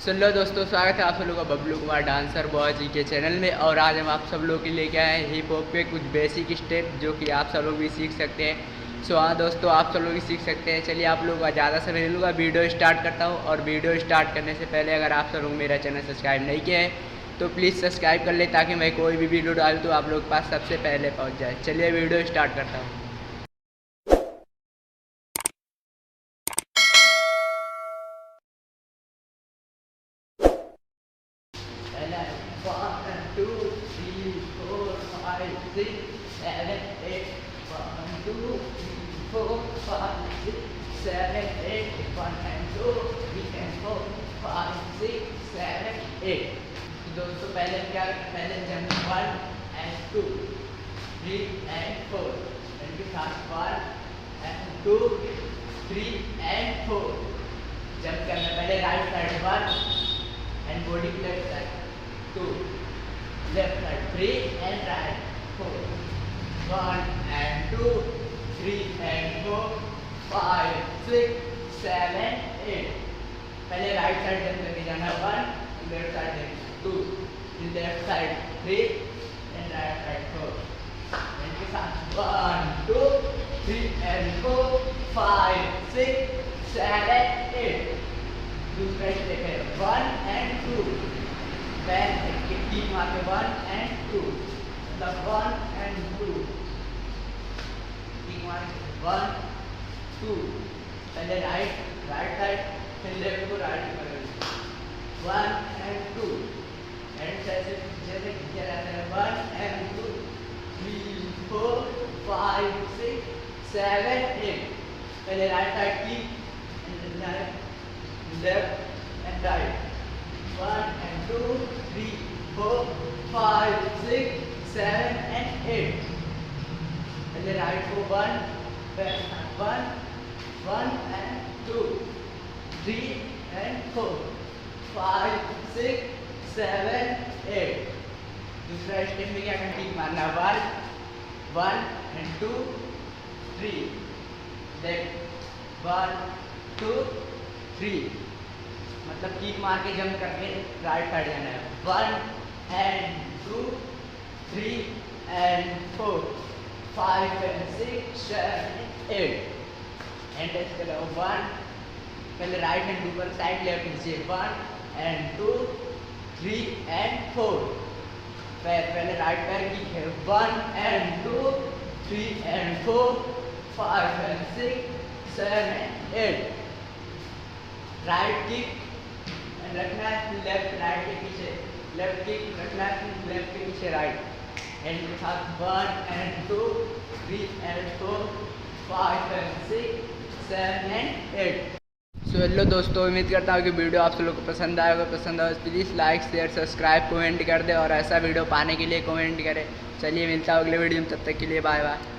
सुन लो दोस्तों, स्वागत है आप सब लोगों का बबलू कुमार डांसर बॉय जी के चैनल में। और आज हम आप सब लोग के लेके आए हैं हिप हॉप पे कुछ बेसिक स्टेप जो कि आप सब लोग भी सीख सकते हैं। सो हाँ दोस्तों, आप सब लोग भी सीख सकते हैं। चलिए आप लोगों का ज़्यादा समय नहीं लूँगा, वीडियो स्टार्ट करता हूँ। और वीडियो स्टार्ट करने से पहले अगर आप सब लोग मेरा चैनल सब्सक्राइब नहीं किए हैं तो प्लीज़ सब्सक्राइब कर ले, ताकि मैं कोई भी वीडियो डालूँ तो आप लोग के पास सबसे पहले पहुँच जाए। चलिए वीडियो स्टार्ट करता हूँ। पहला 1 2 3 4 5 6 7 8 1 2 3 4 5 6 7 8 1 and 2 3 and 4 5 6 7 8। तो दोस्तों पहले क्या, पहले जंप 1 and 2 3 and 4, इनके साथ 1 and 2 3 and 4 जंप करना। पहले right side 1 and body left side 2, left side 3 and right 4, 1 and 2 3 and 4 5 6 7 8। पहले राइट साइड जंप करके जाना 1, left side 2, left side 3 and right side 4। इनके साथ 1 2 3 and 4 5 6 7 8। दूसरा स्टेप है 1 and 2, बैक किक मार के 1 and 2, मतलब 1 and 2 किक मार 1 2। पहले राइट साइड फिर लेफ्ट को राइट करेंगे 1 and 2 एंड जैसे किया जाता है 1 and 2 3 4 5 6 7 8। पहले right side kick left and right 1 and 2 3 4 5 6 7 and 8। पहले राइट को 1 and 2 3 and 4 5 6 7 8। दूसरा स्टेप में क्या करना, किक मारना 1 and 2 3 लेफ्ट 1 2 3, मतलब किक मार के जंप करके राइट साइड जाना है 1 and 2 3 and 4 5 and 6 7 8 and test करो 1। पहले राइट हैंड ऊपर साइड लेफ्ट नीचे 1 and 2 3 and 4। पहले राइट पैर किक है 1 and 2 3 and 4 5 and 6 7 and 8। Right kick रखना है लेफ्ट राइट के पीछे, लेफ्ट किक रखना है लेफ्ट के पीछे राइट एंड के साथ 1 and 2 3 and 4 5 and 6 7 and 8। So hello दोस्तों, उम्मीद करता हूँ कि वीडियो आप सब लोग को पसंद आएगा। पसंद आए please like share subscribe comment कर दे, और ऐसा वीडियो पाने के लिए कमेंट करें। चलिए मिलता हूँ अगले वीडियो में, तब तक के लिए बाय बाय।